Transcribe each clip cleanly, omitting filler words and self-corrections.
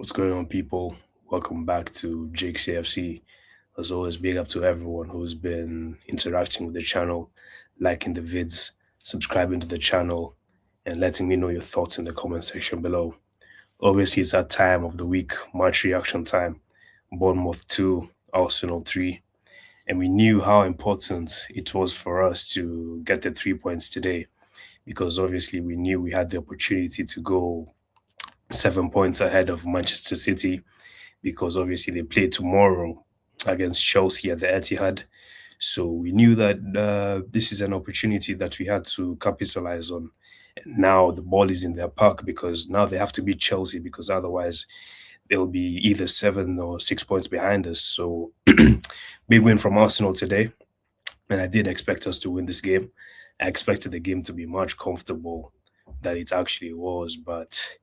What's going on, people? Welcome back to Jake CFC. As always, big up to everyone who's been interacting with the channel, liking the vids, subscribing to the channel, and letting me know your thoughts in the comment section below. Obviously, it's that time of the week, March reaction time. Bournemouth 2, Arsenal 3. And we knew how important it was for us to get the 3 points today because obviously we knew we had the opportunity to go 7 points ahead of Manchester City because obviously they play tomorrow against Chelsea at the Etihad. So we knew that this is an opportunity that we had to capitalize on. And now the ball is in their park because now they have to beat Chelsea because otherwise they'll be either 7 or 6 points behind us. So big win from Arsenal today. And I did expect us to win this game. I expected the game to be much comfortable than it actually was. But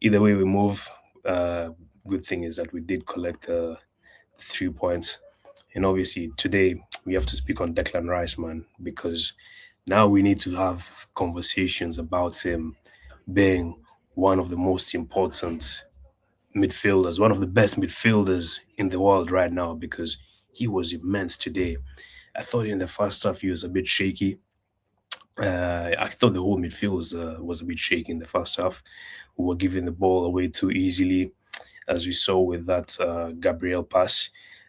either way we move, uh, good thing is that we did collect the 3 points. And obviously today we have to speak on Declan Rice, man, because now we need to have conversations about him being one of the most important midfielders, one of the best midfielders in the world right now, because he was immense today. I thought in the first half he was a bit shaky. I thought the whole midfield was a bit shaky in the first half. We were giving the ball away too easily, as we saw with that Gabriel pass.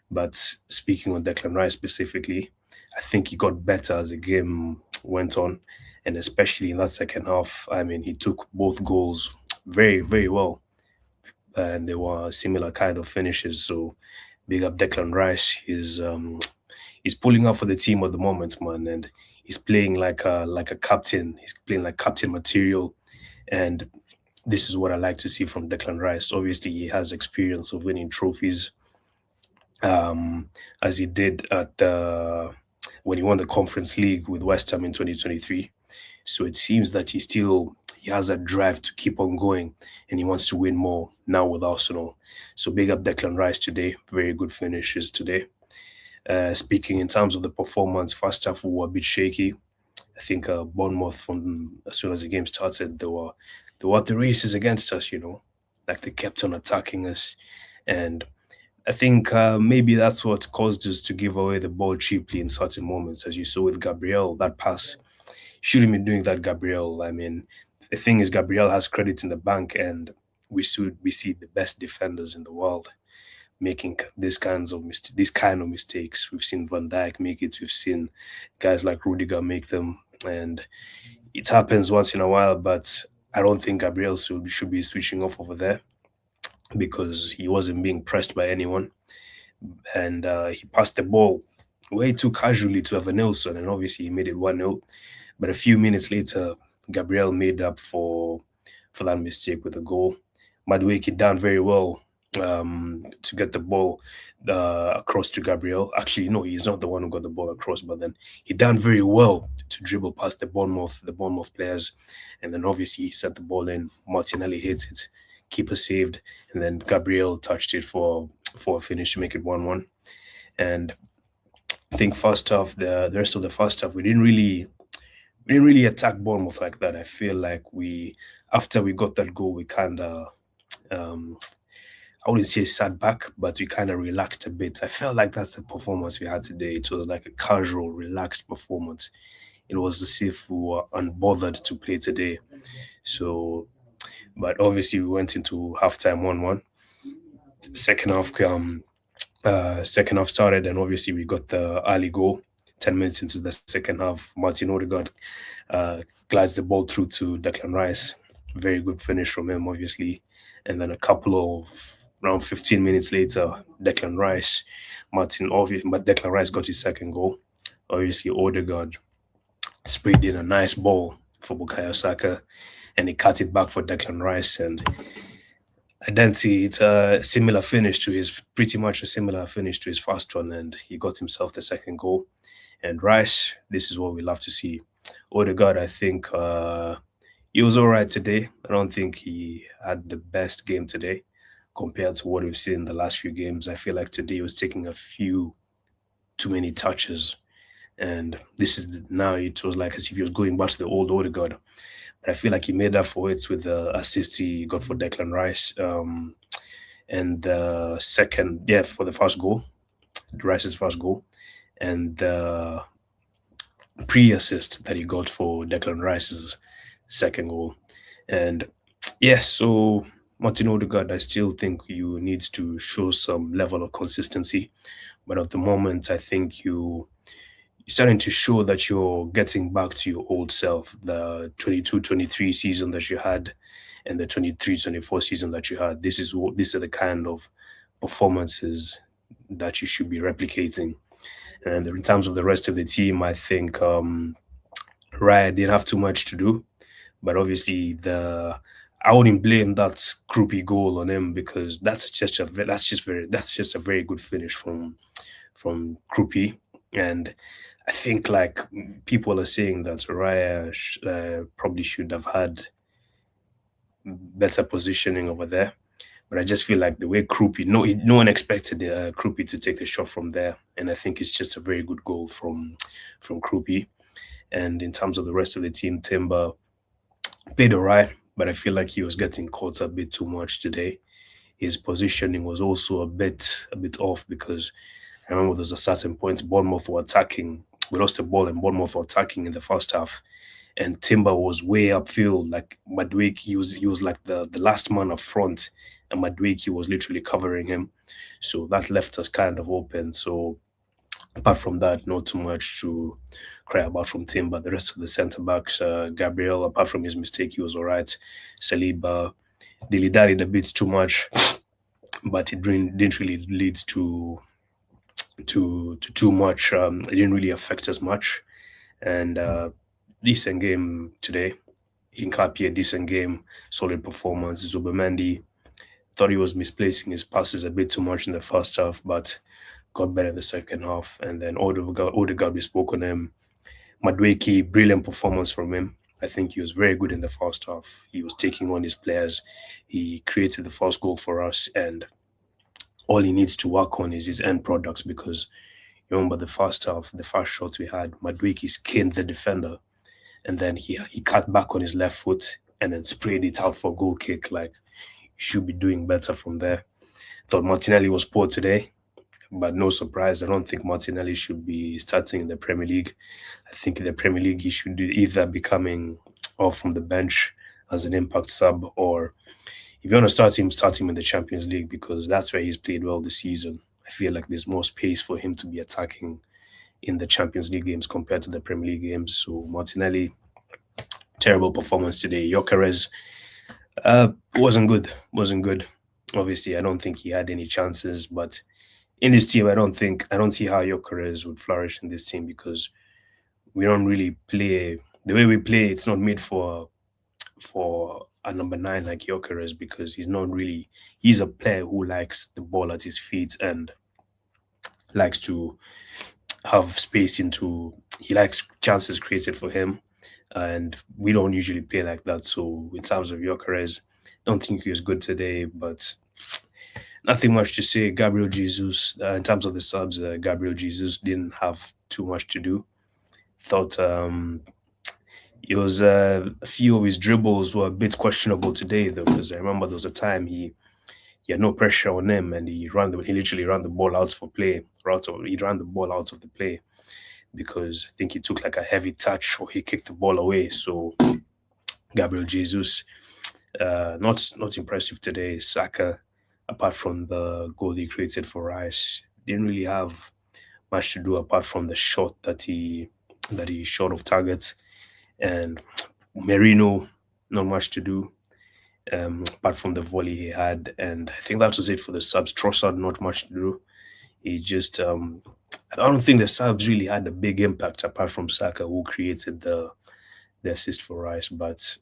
But speaking on Declan Rice specifically, I think he got better as the game went on, and especially in that second half. I mean, he took both goals very, very well, and they were similar kind of finishes. So big up Declan Rice. He's pulling up for the team at the moment, man, and he's playing like a captain. He's playing like captain material, and this is what I like to see from Declan Rice. Obviously, he has experience of winning trophies, as he did at the when he won the Conference League with West Ham in 2023. So it seems that he has a drive to keep on going, and he wants to win more now with Arsenal. So big up Declan Rice today. Very good finishes today. Speaking in terms of the performance, first half we were a bit shaky. I think Bournemouth, from as soon as the game started, they were at the races against us. Like they kept on attacking us, and I think maybe that's what caused us to give away the ball cheaply in certain moments, as you saw with Gabriel. That pass shouldn't be doing that, Gabriel. I mean, the thing is, Gabriel has credit in the bank, and we see the best defenders in the world making these kind of mistakes. We've seen Van Dijk make it. We've seen guys like Rudiger make them, and it happens once in a while. But I don't think Gabriel should be switching off over there because he wasn't being pressed by anyone, and he passed the ball way too casually to Evan, and obviously he made it 1-0. But a few minutes later, Gabriel made up for that mistake with a goal. Madueke done very well to get the ball across to Gabriel. Actually, no, he's not the one who got the ball across, but then he done very well to dribble past the Bournemouth players, and then obviously he sent the ball in. Martinelli hit it, keeper saved, and then Gabriel touched it for a finish to make it 1-1. And I think first half, the rest of the first half, we didn't really attack Bournemouth like that. I feel like after we got that goal, we kind of um, I wouldn't say sat back, but we kind of relaxed a bit. I felt like that's the performance we had today. It was like a casual, relaxed performance. It was as if we were unbothered to play today. So, but obviously we went into halftime 1-1. Second half, second half started, and obviously we got the early goal. 10 minutes into the second half, Martin Odegaard glides the ball through to Declan Rice. Very good finish from him, obviously. And then a couple of around 15 minutes later, Declan Rice got his second goal. Obviously, Odegaard sprayed in a nice ball for Bukayo Saka, and he cut it back for Declan Rice. And I then see it's pretty much a similar finish to his first one, and he got himself the second goal. And Rice, this is what we love to see. Odegaard, I think he was all right today. I don't think he had the best game today compared to what we've seen in the last few games. I feel like today he was taking a few too many touches, and now it was like as if he was going back to the old Odegaard. But I feel like he made up for it with the assist he got for Declan Rice. and the second, yeah, for the first goal, Rice's first goal, and the pre-assist that he got for Declan Rice's second goal. And yeah, so Martin Odegaard, I still think you need to show some level of consistency. But at the moment, I think you're starting to show that you're getting back to your old self, the 22-23 season that you had and the 23-24 season that you had. These are the kind of performances that you should be replicating. And in terms of the rest of the team, I think Raya didn't have too much to do, but obviously the I wouldn't blame that Krupi goal on him because that's just a very good finish from Krupi. And I think like people are saying that Raya probably should have had better positioning over there. But I just feel like the way Krupi, no one expected Krupi to take the shot from there, and I think it's just a very good goal from Krupi. And in terms of the rest of the team, Timber played alright, but I feel like he was getting caught a bit too much today. His positioning was also a bit off because I remember there was a certain point Bournemouth were attacking. We lost the ball and Bournemouth were attacking in the first half, and Timber was way upfield. Like Madwig, he was like the last man up front, and Madwig he was literally covering him. So that left us kind of open. So apart from that, not too much to cry about from Timber. The rest of the centre backs, Gabriel, apart from his mistake, he was alright. Saliba, dilly a bit too much, but it didn't really lead to too much. It didn't really affect us much, and decent game today. Hincapié, decent game, solid performance. Zubamendi thought he was misplacing his passes a bit too much in the first half, but got better in the second half. And then Odegaard, we spoke on him. Madueke, brilliant performance from him. I think he was very good in the first half. He was taking on his players. He created the first goal for us, and all he needs to work on is his end products because you remember the first half, the first shot we had, Madueke skinned the defender and then he cut back on his left foot and then sprayed it out for a goal kick. Like, you should be doing better from there. Thought Martinelli was poor today, but no surprise. I don't think Martinelli should be starting in the Premier League. I think in the Premier League he should either be coming off from the bench as an impact sub, or if you want to start him in the Champions League because that's where he's played well this season. I feel like there's more space for him to be attacking in the Champions League games compared to the Premier League games. So Martinelli, terrible performance today. Jokeres wasn't good. Wasn't good. Obviously, I don't think he had any chances, but in this team, I don't see how Jokeres would flourish in this team because we don't really play the way we play. It's not made for a number nine like Jokeres because he's a player who likes the ball at his feet and likes to have space into he likes chances created for him, and we don't usually play like that. So in terms of Jokeres, don't think he was good today, but nothing much to say. Gabriel Jesus, in terms of the subs, Gabriel Jesus didn't have too much to do. Thought it was a few of his dribbles were a bit questionable today though, because I remember there was a time he had no pressure on him and he literally ran the ball out for play. He ran the ball out of the play because I think he took like a heavy touch or he kicked the ball away. So Gabriel Jesus, not impressive today. Saka, apart from the goal he created for Rice, didn't really have much to do apart from the shot that he shot off target. And Merino, not much to do apart from the volley he had. And I think that was it for the subs. Trossard, not much to do. He just, I don't think the subs really had a big impact apart from Saka, who created the assist for Rice. But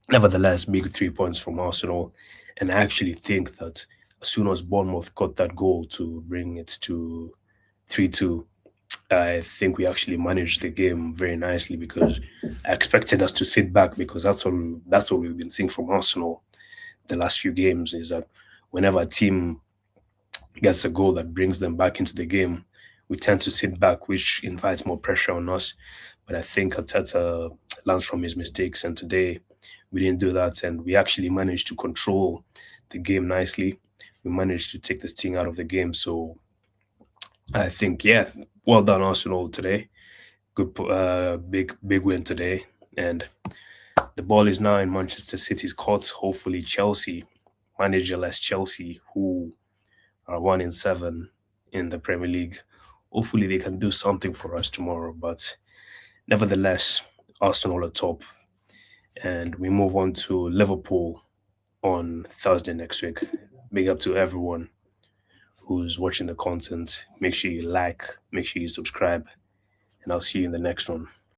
nevertheless, big 3 points from Arsenal. And I actually think that as soon as Bournemouth got that goal to bring it to 3-2, I think we actually managed the game very nicely because I expected us to sit back because that's what we've been seeing from Arsenal the last few games is that whenever a team gets a goal that brings them back into the game, we tend to sit back, which invites more pressure on us. But I think Arteta learns from his mistakes, and today we didn't do that, and we actually managed to control the game nicely. we managed to take this thing out of the game. So I think, yeah, well done Arsenal today. Good, big win today, and the ball is now in Manchester City's court. Hopefully, Chelsea, managerless Chelsea, who are 1-7 in the Premier League. Hopefully, they can do something for us tomorrow. But nevertheless, Arsenal are top, and we move on to Liverpool on Thursday next week. Big up to everyone who's watching the content. Make sure you like, make sure you subscribe, and I'll see you in the next one.